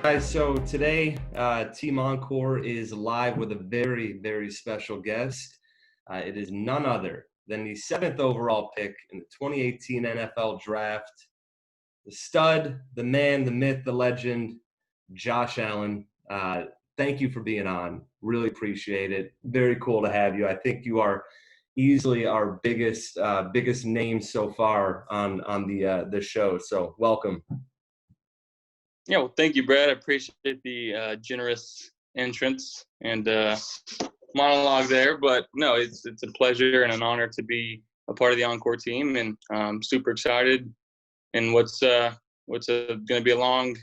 Guys, so today, Team Encore is live with a very, very special guest. It is none other than the seventh overall pick in the 2018 NFL Draft, the stud, the man, the myth, the legend, Josh Allen. Thank you for being on. Really appreciate it. Very cool to have you. I think you are easily our biggest name so far on the show. So welcome. Yeah, well, thank you, Brett. I appreciate the generous entrance and monologue there. But no, it's a pleasure and an honor to be a part of the Encore team, and I'm super excited. And what's going to be a long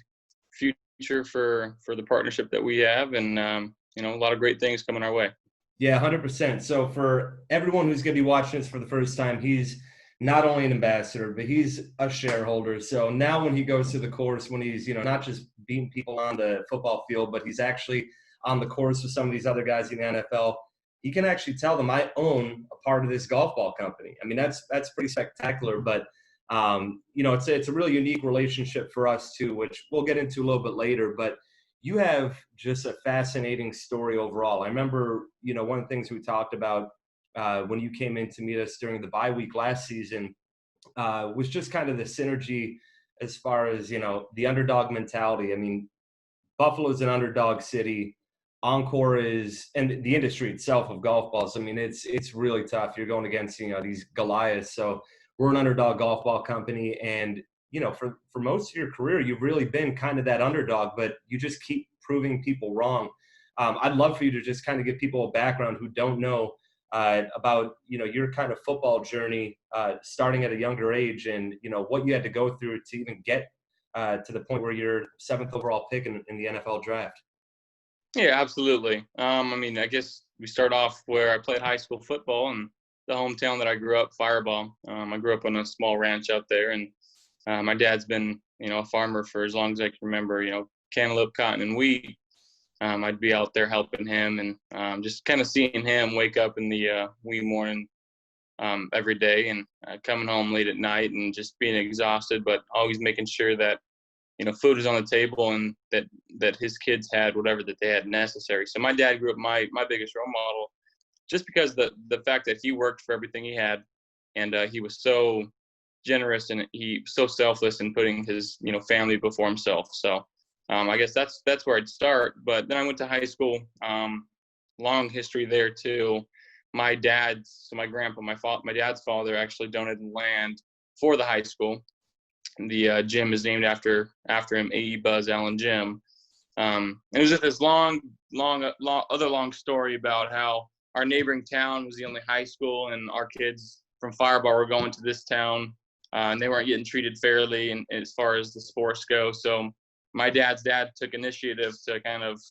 future for the partnership that we have, and a lot of great things coming our way. Yeah, 100%. So for everyone who's going to be watching this for the first time, he's not only an ambassador, but he's a shareholder. So now when he goes to the course, when he's, not just beating people on the football field, but he's actually on the course with some of these other guys in the NFL, he can actually tell them, I own a part of this golf ball company. I mean, that's pretty spectacular, but it's a really unique relationship for us too, which we'll get into a little bit later, but you have just a fascinating story overall. I remember, one of the things we talked about when you came in to meet us during the bye week last season was just kind of the synergy as far as, the underdog mentality. I mean, Buffalo's an underdog city. Encore is, and the industry itself of golf balls. I mean, it's really tough. You're going against, these Goliaths. So we're an underdog golf ball company, and for most of your career, you've really been kind of that underdog, but you just keep proving people wrong. I'd love for you to just kind of give people a background who don't know about, your kind of football journey starting at a younger age and, what you had to go through to even get to the point where you're seventh overall pick in the NFL draft. Yeah, absolutely. I guess we start off where I played high school football in the hometown that I grew up, Fireball. I grew up on a small ranch out there, and my dad's been, a farmer for as long as I can remember, cantaloupe, cotton, and wheat. I'd be out there helping him, and just kind of seeing him wake up in the wee morning every day, and coming home late at night and just being exhausted, but always making sure that food is on the table and that his kids had whatever that they had necessary. So my dad grew up my biggest role model, just because the fact that he worked for everything he had, and he was so generous and he so selfless in putting his family before himself. So I guess that's where I'd start. But then I went to high school. Long history there too. My dad's father actually donated land for the high school. The gym is named after him, A.E. Buzz Allen Gym. It was just this long story about how our neighboring town was the only high school, and our kids from Fireball were going to this town, and they weren't getting treated fairly, and as far as the sports go. So my dad's dad took initiative to kind of,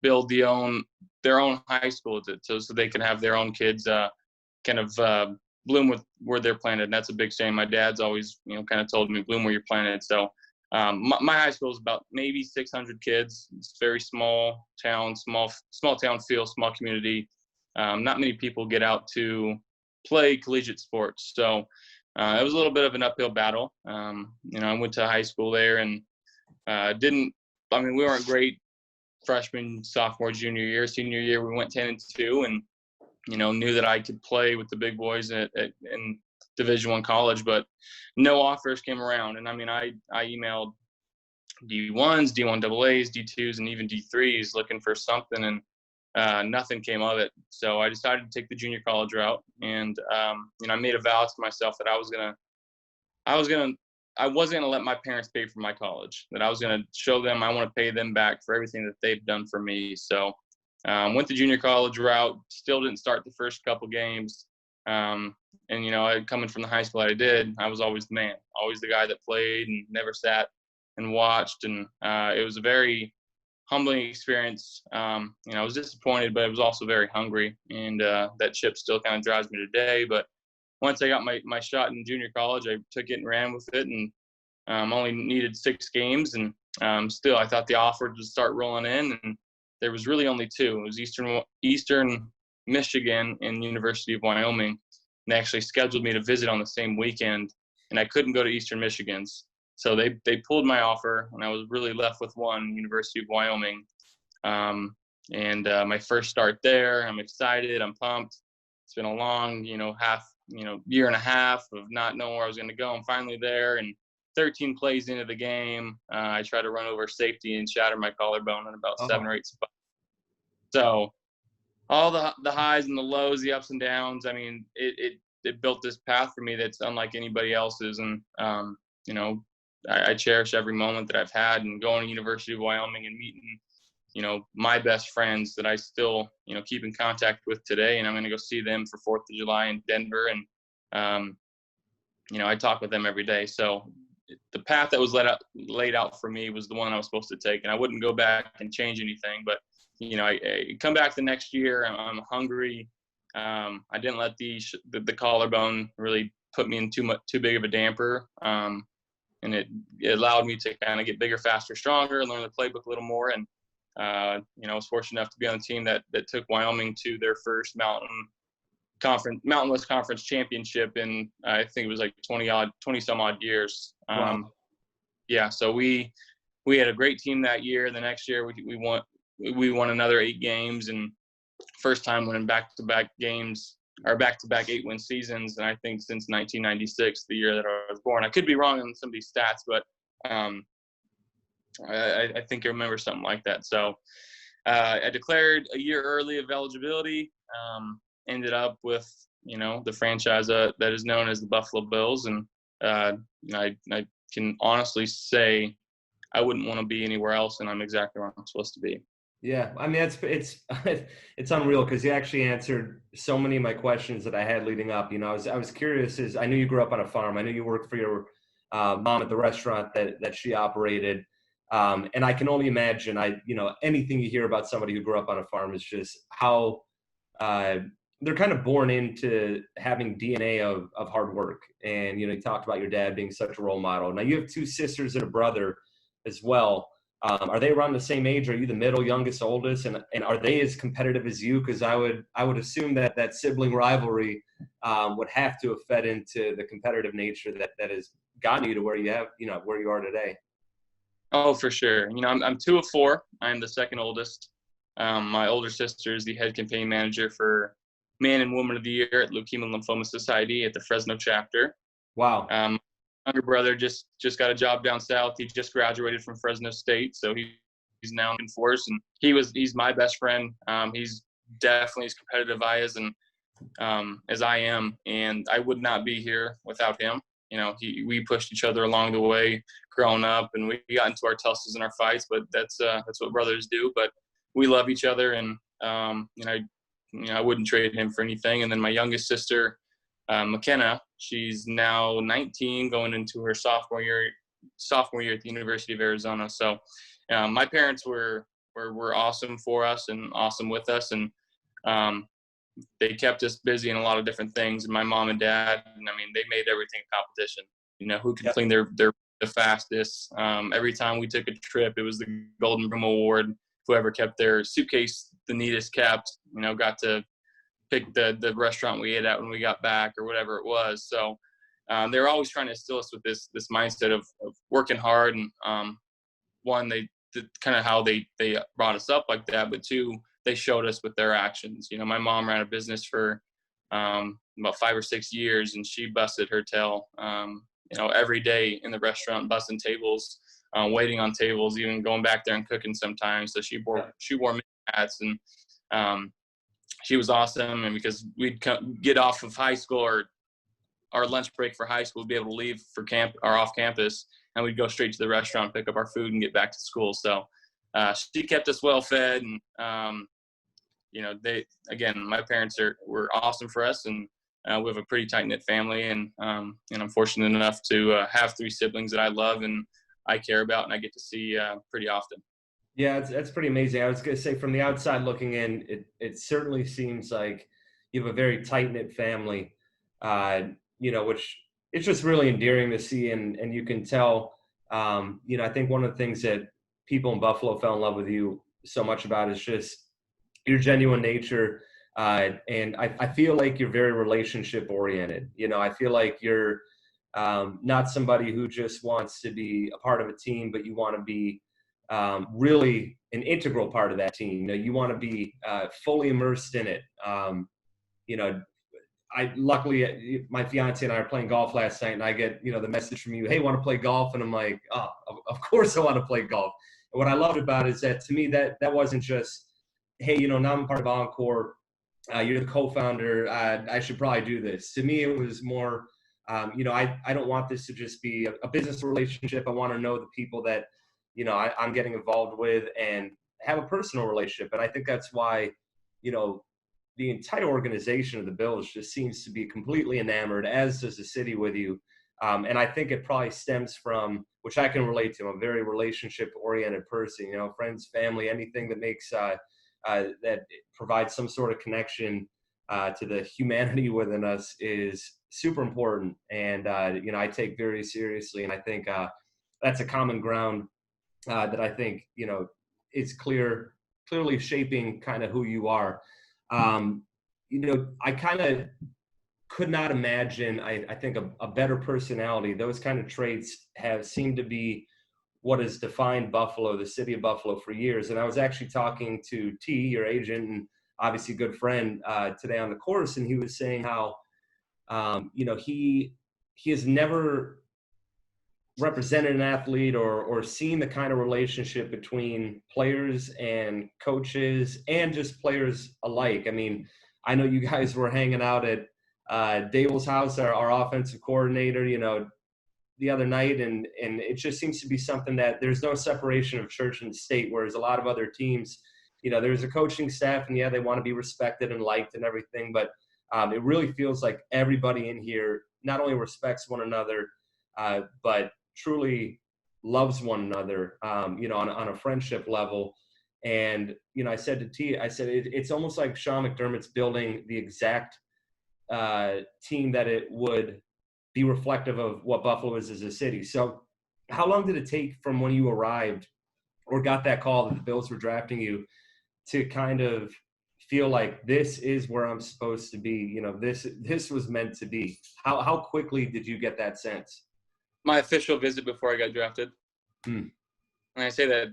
build their own high school so they can have their own kids kind of bloom with where they're planted. And that's a big saying. My dad's always, kind of told me, bloom where you're planted. So my high school is about maybe 600 kids. It's very small town, small town feel, small community. Not many people get out to play collegiate sports. So it was a little bit of an uphill battle. I went to high school there and we weren't great freshman, sophomore, junior year. Senior year, we went 10-2 and knew that I could play with the big boys in Division I college, but no offers came around. And I emailed D1s, D1AAs, D2s, and even D3s looking for something, and nothing came of it. So I decided to take the junior college route, and I made a vow to myself that I wasn't gonna let my parents pay for my college. That I was gonna show them I want to pay them back for everything that they've done for me. So went the junior college route, still didn't start the first couple games. Coming from the high school that I did, I was always the man, always the guy that played and never sat and watched. And it was a very humbling experience. I was disappointed, but I was also very hungry. And that chip still kind of drives me today. But once I got my shot in junior college, I took it and ran with it, and only needed 6 games. And still, I thought the offers would start rolling in, and there was really only 2. It was Eastern Michigan and University of Wyoming. And they actually scheduled me to visit on the same weekend, and I couldn't go to Eastern Michigan's. So they pulled my offer, and I was really left with one, University of Wyoming. My first start there, I'm excited, I'm pumped. It's been a long, year and a half of not knowing where I was going to go. I'm finally there, and 13 plays into the game, I tried to run over safety and shatter my collarbone in about 7 or 8 spots. So all the highs and the lows, the ups and downs, I mean, it built this path for me that's unlike anybody else's. And, I cherish every moment that I've had, and going to University of Wyoming and meeting, my best friends that I still, keep in contact with today. And I'm going to go see them for 4th of July in Denver. And, I talk with them every day. So the path that was laid out for me was the one I was supposed to take. And I wouldn't go back and change anything, but I come back the next year. I'm hungry. I didn't let the collarbone really put me in too big of a damper. And it allowed me to kind of get bigger, faster, stronger, and learn the playbook a little more. And, I was fortunate enough to be on the team that took Wyoming to their first Mountain West Conference championship in, I think it was like 20 some odd years. Wow. So we had a great team that year. The next year we won another 8 games, and first time winning back-to-back games, or back-to-back 8-win seasons. And I think since 1996, the year that I was born. I could be wrong on some of these stats, but I think I remember something like that. So I declared a year early of eligibility, ended up with, the franchise that is known as the Buffalo Bills. And I can honestly say I wouldn't want to be anywhere else, and I'm exactly where I'm supposed to be. Yeah, I mean, it's unreal, because you actually answered so many of my questions that I had leading up. I was curious, I knew you grew up on a farm. I knew you worked for your mom at the restaurant that she operated. And I can only imagine, anything you hear about somebody who grew up on a farm is just how they're kind of born into having DNA of hard work. And, you talked about your dad being such a role model. Now, you have 2 sisters and a brother as well. Are they around the same age? Are you the middle, youngest, oldest? And are they as competitive as you? Because I would assume that sibling rivalry would have to have fed into the competitive nature that has gotten you to where you have, where you are today. Oh, for sure. I'm 2 of 4. I'm the second oldest. My older sister is the head campaign manager for Man and Woman of the Year at Leukemia and Lymphoma Society at the Fresno chapter. Wow. Younger brother just got a job down south. He just graduated from Fresno State, so he's now in force, and he's my best friend. He's definitely as competitive as I am, and I would not be here without him. We pushed each other along the way growing up, and we got into our tussles and our fights, but that's what brothers do. But we love each other, and I wouldn't trade him for anything. And then my youngest sister, McKenna, she's now 19, going into her sophomore year at the University of Arizona. So my parents were awesome for us and awesome with us, and they kept us busy in a lot of different things. And my mom and dad, they made everything a competition. Who could clean their the fastest. Every time we took a trip, it was the Golden Broom Award. Whoever kept their suitcase the neatest kept, got to pick the restaurant we ate at when we got back, or whatever it was. So they were always trying to instill us with this mindset of working hard. And one, they kind of how they brought us up like that, but 2, they showed us with their actions. My mom ran a business for about 5 or 6 years, and she busted her tail, every day in the restaurant, busting tables, waiting on tables, even going back there and cooking sometimes. So she wore many hats, and she was awesome. And because we'd get off of high school, or our lunch break for high school, we'd be able to leave for camp or off campus, and we'd go straight to the restaurant, pick up our food, and get back to school. So she kept us well fed, and my parents were awesome for us, and we have a pretty tight-knit family, and I'm fortunate enough to have 3 siblings that I love and I care about, and I get to see pretty often. Yeah, that's pretty amazing. I was going to say, from the outside looking in, it certainly seems like you have a very tight-knit family, which it's just really endearing to see. And you can tell, I think one of the things that people in Buffalo fell in love with you so much about is just your genuine nature. And I feel like you're very relationship oriented. I feel like you're not somebody who just wants to be a part of a team, but you want to be really an integral part of that team. You know, you want to be fully immersed in it. You know, I luckily my fiance and I are playing golf last night, and I get the message from you, hey, want to play golf? And I'm like, oh, of course I want to play golf. And what I loved about it is that to me that wasn't just, hey, now I'm part of Encore. You're the co-founder. I should probably do this. To me, it was more, I don't want this to just be a business relationship. I want to know the people that, I'm getting involved with and have a personal relationship. And I think that's why, the entire organization of the Bills just seems to be completely enamored, as does the city with you. And I think it probably stems from, which I can relate to. I'm a very relationship-oriented person, friends, family, anything that makes that provides some sort of connection to the humanity within us is super important. And, I take very seriously. And I think that's a common ground that I think, is clearly shaping kind of who you are. I kind of could not imagine, I think, a better personality. Those kind of traits have seemed to be what has defined Buffalo, the city of Buffalo, for years. And I was actually talking to T, your agent, and obviously good friend, today on the course, and he was saying how, he has never represented an athlete or seen the kind of relationship between players and coaches and just players alike. I mean, I know you guys were hanging out at Dable's house, our offensive coordinator, the other night, and it just seems to be something that there's no separation of church and state, whereas a lot of other teams, there's a coaching staff, and yeah, they want to be respected and liked and everything, but it really feels like everybody in here not only respects one another, but truly loves one another, on a friendship level. And, I said to T, it's almost like Sean McDermott's building the exact team that it would be reflective of what Buffalo is as a city. So how long did it take from when you arrived or got that call that the Bills were drafting you to kind of feel like this is where I'm supposed to be? This was meant to be. How quickly did you get that sense? My official visit before I got drafted. And I say that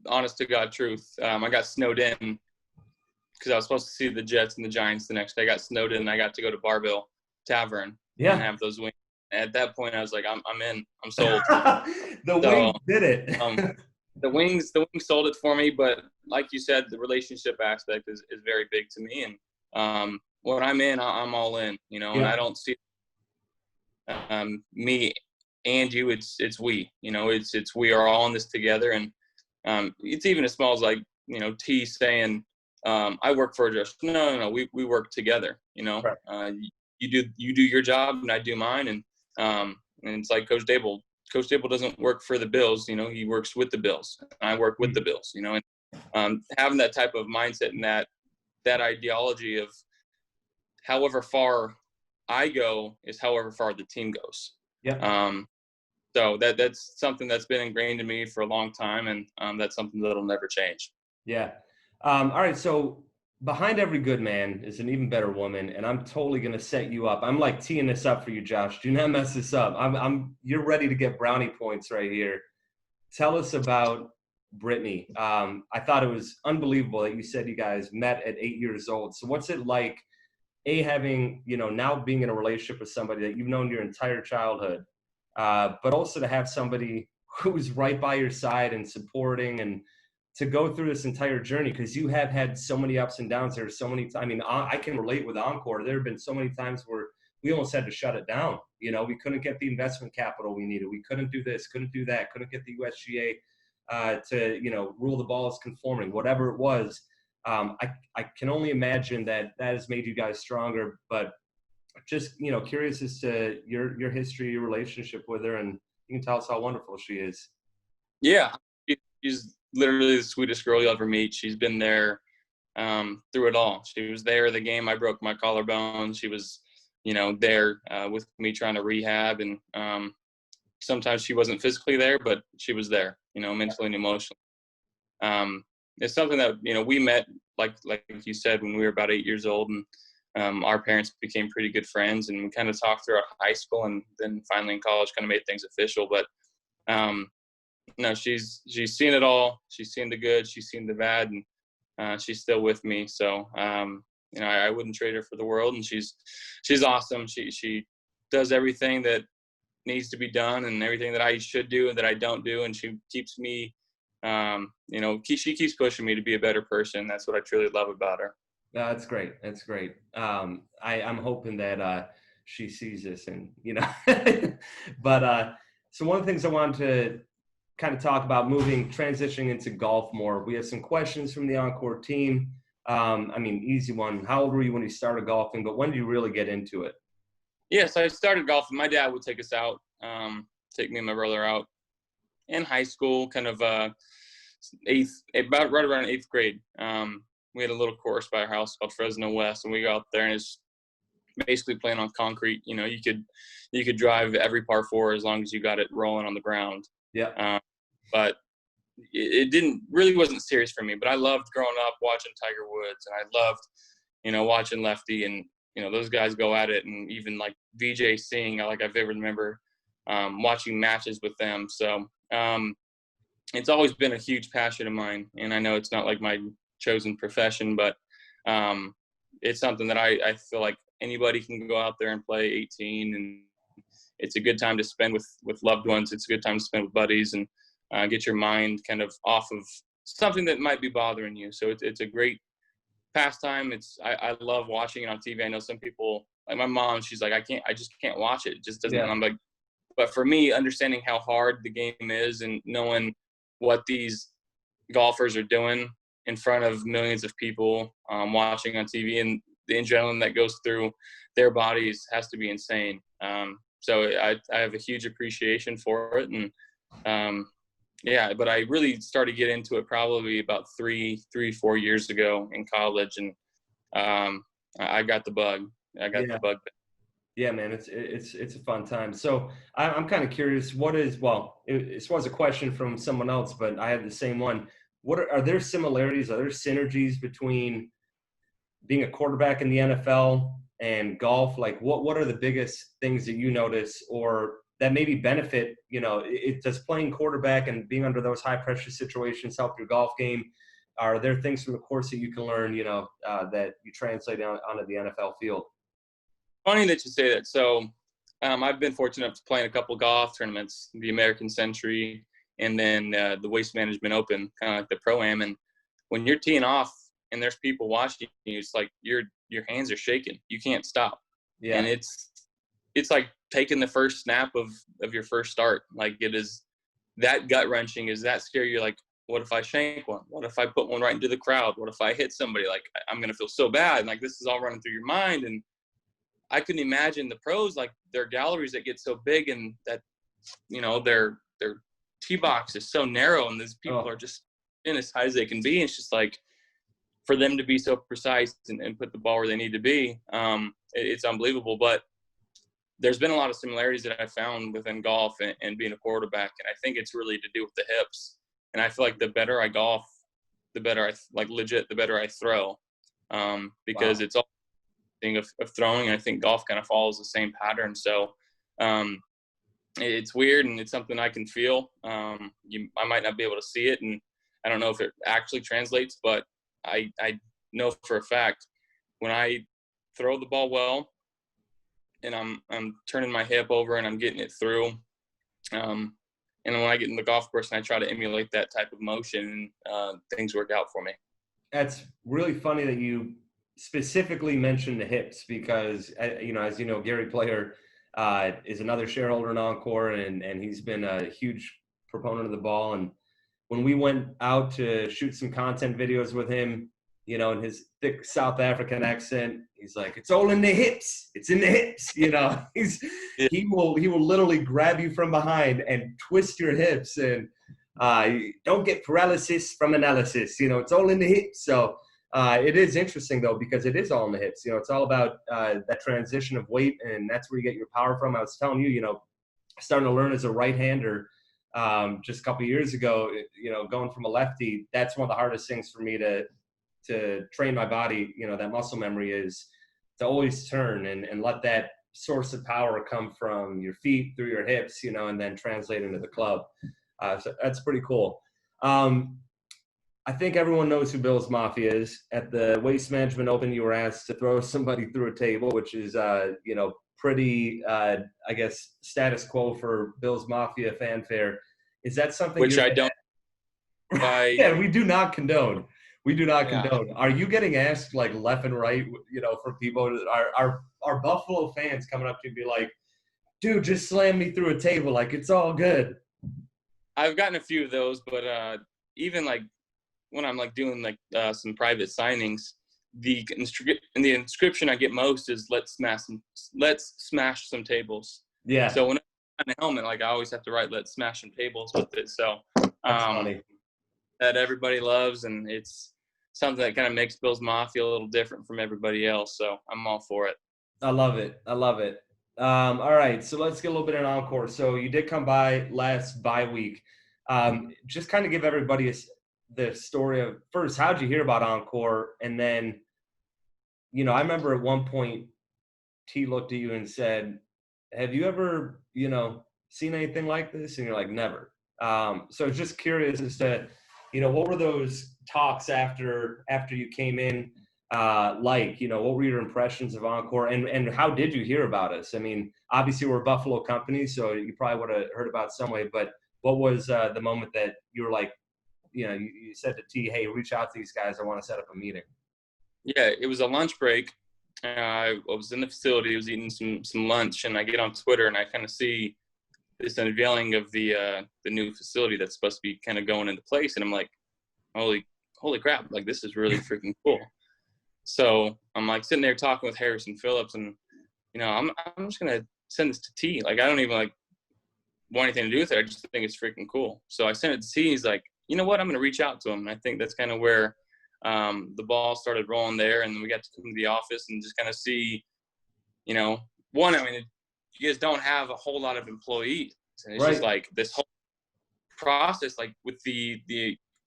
honest to God truth. I got snowed in because I was supposed to see the Jets and the Giants the next day. I got snowed in and I got to go to Barville Tavern and have those wings. At that point, I was like, I'm in. I'm sold. Wings did it. The wings sold it for me. But like you said, the relationship aspect is very big to me. And when I'm in, I'm all in, and I don't see me and you. It's we, it's we are all in this together. And it's even as small as like, T saying, I work for just no, we work together, right. You do your job and I do mine. And it's like Coach Dable doesn't work for the Bills, he works with the Bills. And I work with the Bills, and having that type of mindset and that ideology of however far I go is however far the team goes. Yeah. So that's something that's been ingrained in me for a long time, and that's something that'll never change. Yeah. All right. So behind every good man is an even better woman, and I'm totally gonna set you up. I'm like teeing this up for you, Josh. Do not mess this up. You're ready to get brownie points right here. Tell us about Brittany. I thought it was unbelievable that you said you guys met at 8 years old. So what's it like, having, now being in a relationship with somebody that you've known your entire childhood, but also to have somebody who's right by your side and supporting, and to go through this entire journey, because you have had so many ups and downs. There's so many, I can relate with Encore. There have been so many times where we almost had to shut it down. We couldn't get the investment capital we needed. We couldn't do this, couldn't do that, couldn't get the USGA to, rule the ball as conforming, whatever it was. I can only imagine that has made you guys stronger, but just, curious as to your history, your relationship with her, and you can tell us how wonderful she is. Yeah. She's literally the sweetest girl you'll ever meet. She's been there through it all. She was there the game I broke my collarbone. She was, there with me trying to rehab, and sometimes she wasn't physically there, but she was there, mentally and emotionally. It's something that, we met, like you said, when we were about 8 years old, and our parents became pretty good friends, and we kind of talked throughout high school, and then finally in college kind of made things official. But no, she's seen it all. She's seen the good, she's seen the bad, and she's still with me. So I wouldn't trade her for the world, and she's awesome. She does everything that needs to be done and everything that I should do and that I don't do, and she keeps me she keeps pushing me to be a better person. That's what I truly love about her. That's great. That's great. I'm hoping that she sees this, and but so one of the things I wanted to kind of talk about, transitioning into golf more. We have some questions from the Encore team. Easy one. How old were you when you started golfing, but when did you really get into it? Yes, I started golfing. My dad would take us out, take me and my brother out in high school, kind of right around eighth grade. We had a little course by our house called Fresno West, and we go out there, and it's basically playing on concrete. You could drive every par four as long as you got it rolling on the ground. Yeah. But it wasn't serious for me. But I loved growing up watching Tiger Woods, and I loved, watching Lefty, and those guys go at it, and even like VJ Singh, I vividly remember watching matches with them. So it's always been a huge passion of mine, and I know it's not like my chosen profession, but it's something that I feel like anybody can go out there and play 18, and it's a good time to spend with loved ones. It's a good time to spend with buddies, and get your mind kind of off of something that might be bothering you. So it's a great pastime. I love watching it on TV. I know some people, like my mom, she's like, I just can't watch it. It just doesn't. Yeah. I'm like, but for me, understanding how hard the game is and knowing what these golfers are doing in front of millions of people watching on TV, and the adrenaline that goes through their bodies has to be insane. So I have a huge appreciation for it. And but I really started to get into it probably about 4 years ago in college. And I got the bug. The bug. Yeah, man, it's a fun time. So I'm kind of curious, this was a question from someone else, but I had the same one. Are there similarities? Are there synergies between being a quarterback in the NFL and golf? Like what are the biggest things that you notice or that maybe benefit, does playing quarterback and being under those high pressure situations help your golf game? Are there things from the course that you can learn, that you translate onto the NFL field? Funny that you say that. So I've been fortunate enough to play in a couple golf tournaments, the American Century, and then the Waste Management Open, kind of like the Pro-Am. And when you're teeing off and there's people watching you, it's like your hands are shaking. You can't stop. Yeah. And it's like taking the first snap of your first start. Like it is that gut wrenching, is that scary. You're like, what if I shank one? What if I put one right into the crowd? What if I hit somebody? Like I'm going to feel so bad. And like this is all running through your mind. And I couldn't imagine the pros, like their galleries that get so big and that, their tee box is so narrow and these people are just in as high as they can be. It's just like for them to be so precise and put the ball where they need to be. It's unbelievable. But there's been a lot of similarities that I found within golf and being a quarterback. And I think it's really to do with the hips. And I feel like the better I golf, the better the better I throw. Because it's all thing of throwing. And I think golf kind of follows the same pattern. So it's weird, and it's something I can feel. I might not be able to see it, and I don't know if it actually translates, but I know for a fact when I throw the ball well and I'm turning my hip over and I'm getting it through, and when I get in the golf course and I try to emulate that type of motion, things work out for me. That's really funny that you specifically mentioned the hips, because as you know, Gary Player is another shareholder in Encore, and he's been a huge proponent of the ball. And when we went out to shoot some content videos with him, in his thick South African accent, he's like, "It's all in the hips. It's in the hips." He will literally grab you from behind and twist your hips, and don't get paralysis from analysis. It's all in the hips. So it is interesting though, because it is all in the hips. It's all about that transition of weight, and that's where you get your power from. I was telling you, starting to learn as a right-hander just a couple of years ago. Going from a lefty, that's one of the hardest things for me to train my body. That muscle memory is to always turn and let that source of power come from your feet through your hips, and then translate into the club. So that's pretty cool. I think everyone knows who Bill's Mafia is. At the Waste Management Open, you were asked to throw somebody through a table, which is, pretty, I guess, status quo for Bill's Mafia fanfare. Is that something which I don't. Yeah, we do not condone. We do not Yeah. condone. Are you getting asked like left and right, from people? Are Buffalo fans coming up to you and be like, dude, just slam me through a table. Like, it's all good. I've gotten a few of those, but even like when I'm like doing like some private signings, the inscription I get most is let's smash some tables. Yeah. So when I'm on the helmet, like I always have to write let's smash some tables with it. So That's funny. That everybody loves, and it's something that kind of makes Bill's Mafia a little different from everybody else. So I'm all for it. I love it. All right, so let's get a little bit in Encore. So you did come by last bye week. Just kind of give everybody the story of first, how'd you hear about Encore? And then, I remember at one point T looked at you and said, have you ever, seen anything like this? And you're like, never. So I was just curious as to, what were those talks after you came in like? What were your impressions of Encore, and how did you hear about us? I mean, obviously we're a Buffalo company, so you probably would have heard about it some way, but what was the moment that you were like, you said to T, hey, reach out to these guys, I want to set up a meeting? Yeah, it was a lunch break. I was in the facility, I was eating some lunch, and I get on Twitter and I kind of see this unveiling of the new facility that's supposed to be kind of going into place, and I'm like, holy crap, like this is really freaking cool. So I'm like sitting there talking with Harrison Phillips, and I'm just gonna send this to T. Like I don't even like want anything to do with it. I just think it's freaking cool. So I sent it to T. He's like, you know what? I'm gonna reach out to him. And I think that's kind of where the ball started rolling there, and we got to come to the office and just kind of see, one. I mean, you guys don't have a whole lot of employees, and it's just like this whole process, like with the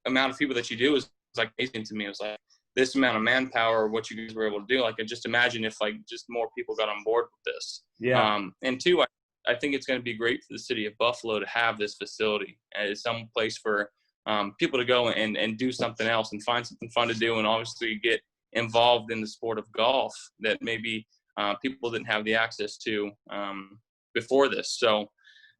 amount of people that you do is like amazing to me. It was like this amount of manpower, what you guys were able to do. Like, I just imagine if like just more people got on board with this. Yeah. And two, I think it's going to be great for the city of Buffalo to have this facility as some place for people to go and do something else and find something fun to do, and obviously get involved in the sport of golf that maybe people didn't have the access to before this. So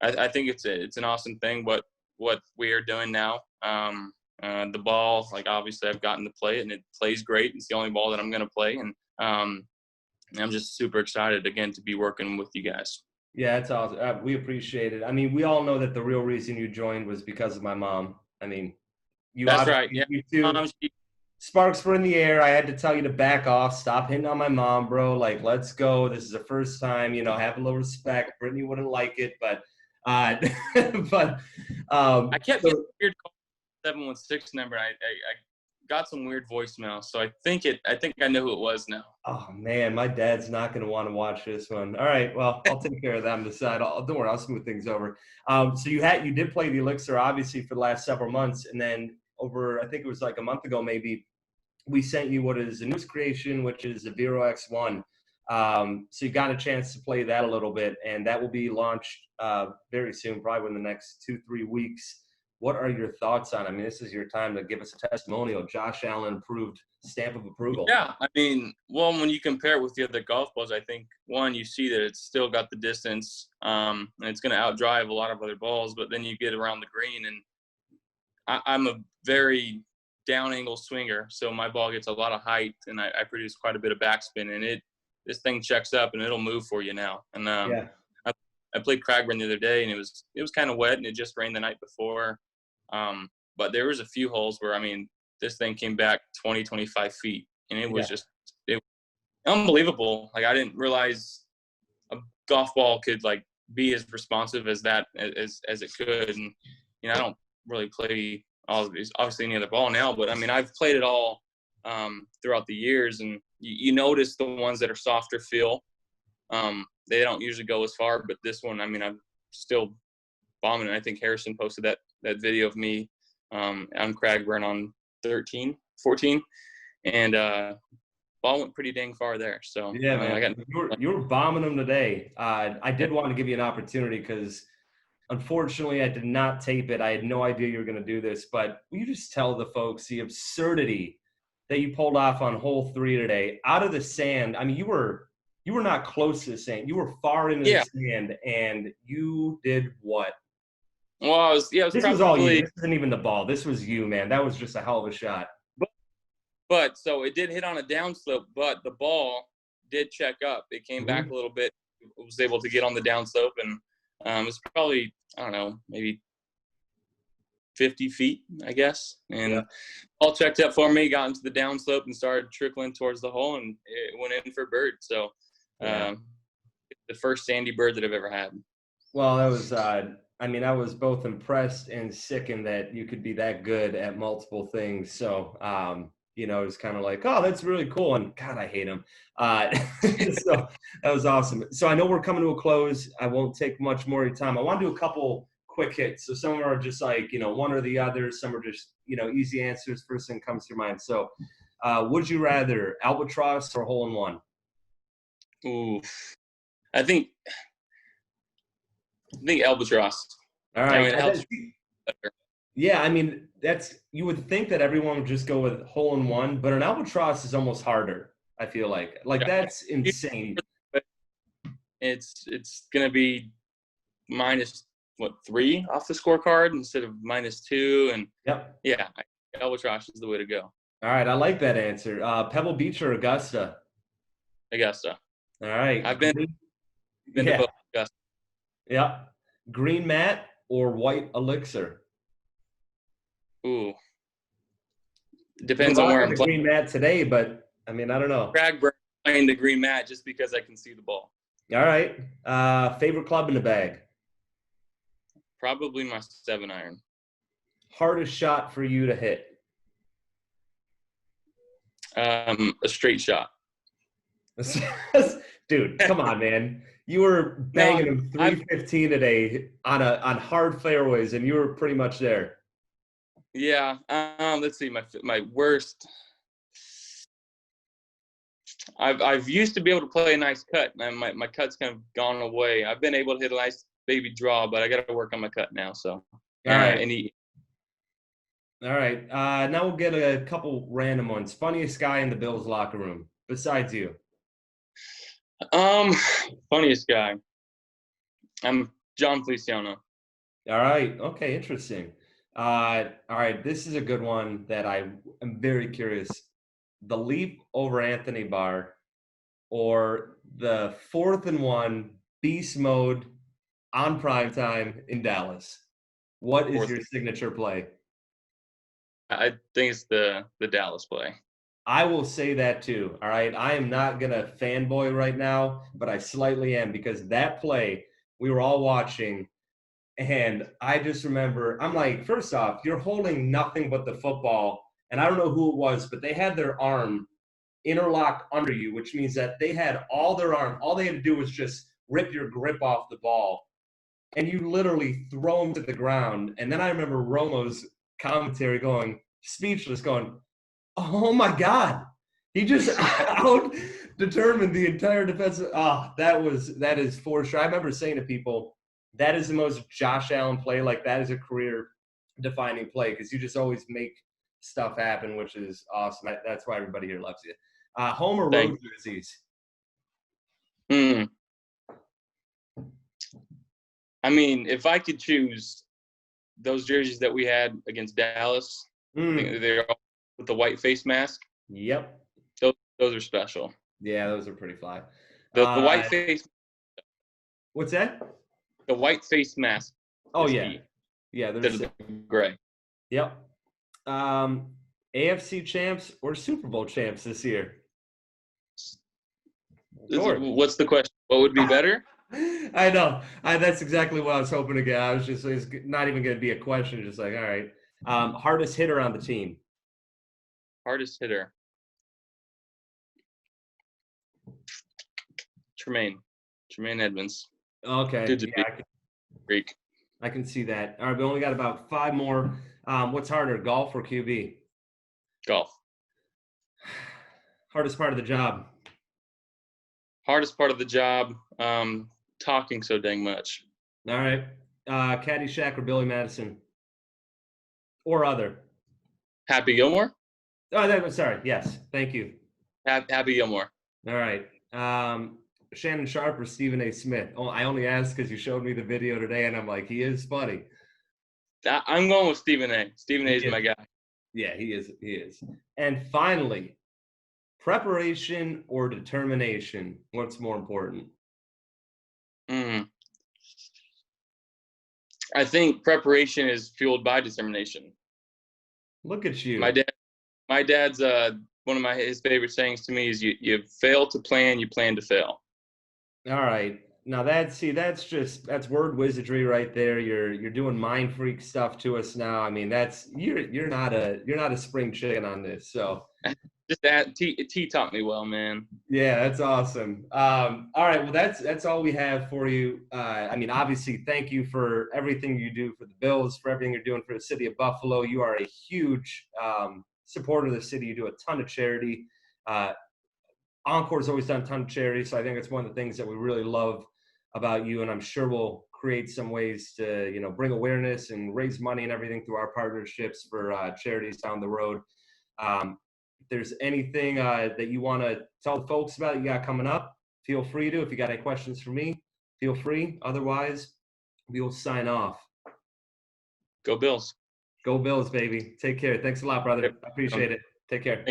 I think it's an awesome thing what we are doing now. The ball, like obviously I've gotten to play it and it plays great. It's the only ball that I'm going to play. And I'm just super excited again to be working with you guys. Yeah, it's awesome. We appreciate it. I mean, we all know that the real reason you joined was because of my mom. I mean, that's right. Yeah. You too. Sparks were in the air. I had to tell you to back off. Stop hitting on my mom, bro. Like, let's go. This is the first time, have a little respect. Brittany wouldn't like it, but I kept getting weird 716 number. I got some weird voicemail, so I think I know who it was now. Oh man, my dad's not going to want to watch this one. All right, well, I'll take care of that on the side. Don't worry, I'll smooth things over. So you did play the Elixir obviously for the last several months, and then over, I think it was like a month ago maybe, we sent you what is a newest creation, which is the Vero X1. So you got a chance to play that a little bit, and that will be launched very soon, probably in the next 2-3 weeks. What are your thoughts on it? I mean, this is your time to give us a testimonial. Josh Allen approved, stamp of approval. Yeah, I mean, well, when you compare it with the other golf balls, I think, one, you see that it's still got the distance, and it's going to outdrive a lot of other balls, but then you get around the green, and I'm a very down angle swinger, so my ball gets a lot of height, and I produce quite a bit of backspin, and this thing checks up, and it'll move for you now. And I played Cragburn the other day, and it was kind of wet, and it just rained the night before. But there was a few holes where, I mean, this thing came back 20, 25 feet, and it was just unbelievable. Like, I didn't realize a golf ball could like be as responsive as that, as it could. And, I don't really play all of these, obviously any other ball now, but I mean, I've played it all throughout the years, and you notice the ones that are softer feel. They don't usually go as far, but this one, I mean, I'm still bombing. And I think Harrison posted that video of me on Cragburn on 14, and ball went pretty dang far there. So Yeah, I man, got you were bombing them today. I did want to give you an opportunity because unfortunately I did not tape it. I had no idea you were going to do this, but will you just tell the folks the absurdity that you pulled off on hole 3 today out of the sand? I mean, you were not close to the sand. You were far into the yeah. sand, and you did what? Well, it was This was all you. probably, This isn't even the ball. This was you, man. That was just a hell of a shot. but so it did hit on a downslope, but the ball did check up. It came back a little bit. Was able to get on the downslope, and it's probably, I don't know, maybe 50 feet, I guess. And all checked up for me, got into the downslope and started trickling towards the hole, and it went in for bird. So the first sandy bird that I've ever had. Well, that was, I mean, I was both impressed and sickened that you could be that good at multiple things. So, you know, it was kind of like, oh, that's really cool. And God, I hate him. So that was awesome. So I know we're coming to a close. I won't take much more of your time. I want to do a couple quick hits. So some are just like, you know, one or the other. Some are just, you know, easy answers. First thing comes to your mind. So would you rather albatross or hole in one? Ooh, I think albatross. All right. I mean, it helps. Yeah, I mean, you would think that everyone would just go with hole in one, but an albatross is almost harder, I feel like. Like, that's insane. It's going to be minus, 3 off the scorecard instead of -2. And yeah, albatross is the way to go. All right, I like that answer. Pebble Beach or Augusta? Augusta. All right. I've been to both Augusta. Yeah. Green mat or white elixir? Ooh. Depends on where I'm playing. Green mat today, but I mean, I don't know. Cragburn playing the green mat just because I can see the ball. All right. Favorite club in the bag? Probably my 7-iron. Hardest shot for you to hit? A straight shot. Dude, come on, man. You were banging him 315 today on hard fairways, and you were pretty much there. Yeah. Let's see. My worst. I've used to be able to play a nice cut, and my cut's kind of gone away. I've been able to hit a nice baby draw, but I got to work on my cut now. So. All right. All right. Now we'll get a couple random ones. Funniest guy in the Bills locker room besides you? Funniest guy. I'm John Feliciano. All right. Okay. Interesting. All right. This is a good one that I am very curious. The leap over Anthony Barr or the 4th and 1 beast mode on primetime in Dallas. What is your signature play? I think it's the Dallas play. I will say that too. All right. I am not going to fanboy right now, but I slightly am because that play we were all watching. And I just remember, I'm like, first off, you're holding nothing but the football. And I don't know who it was, but they had their arm interlocked under you, which means that they had all their arm. All they had to do was just rip your grip off the ball. And you literally throw them to the ground. And then I remember Romo's commentary going, speechless, going, oh my God. He just out-determined the entire defensive. That is for sure. I remember saying to people, that is the most Josh Allen play. Like, that is a career-defining play because you just always make stuff happen, which is awesome. That's why everybody here loves you. Home or road jerseys? I mean, if I could choose those jerseys that we had against Dallas, they're all with the white face mask. Yep. Those are special. Yeah, those are pretty fly. The white face. What's that? The white face mask. Oh, yeah. Key. Yeah, they're gray. Yep. AFC champs or Super Bowl champs this year? What's the question? What would be better? I know. That's exactly what I was hoping to get. It's not even going to be a question. Just like, all right. Hardest hitter on the team? Hardest hitter. Tremaine Edmonds. Okay. Greek. I can see that. All right, we only got about 5 more. What's harder, golf or QB? Golf. Hardest part of the job. Hardest part of the job, talking so dang much. All right. Caddyshack or Billy Madison? Or other? Happy Gilmore? Oh, sorry. Yes. Thank you. Happy Gilmore. All right. Shannon Sharp or Stephen A. Smith? Oh, I only asked because you showed me the video today, and I'm like, he is funny. I'm going with Stephen A. Stephen A is my guy. Yeah, he is. He is. And finally, preparation or determination? What's more important? I think preparation is fueled by determination. Look at you. My dad's one of his favorite sayings to me is you fail to plan, you plan to fail. All right. Now that's word wizardry right there. You're doing mind freak stuff to us now. I mean, you're not a spring chicken on this. So just that T taught me well, man. Yeah, that's awesome. All right, well that's all we have for you. I mean, obviously, thank you for everything you do for the Bills, for everything you're doing for the city of Buffalo. You are a huge supporter of the city. You do a ton of charity. Encore's always done a ton of charity, so I think it's one of the things that we really love about you, and I'm sure we'll create some ways to, bring awareness and raise money and everything through our partnerships for charities down the road. If there's anything that you want to tell the folks about you got coming up, feel free to. If you got any questions for me, feel free. Otherwise, we will sign off. Go Bills. Go Bills, baby. Take care. Thanks a lot, brother. I appreciate it. Take care.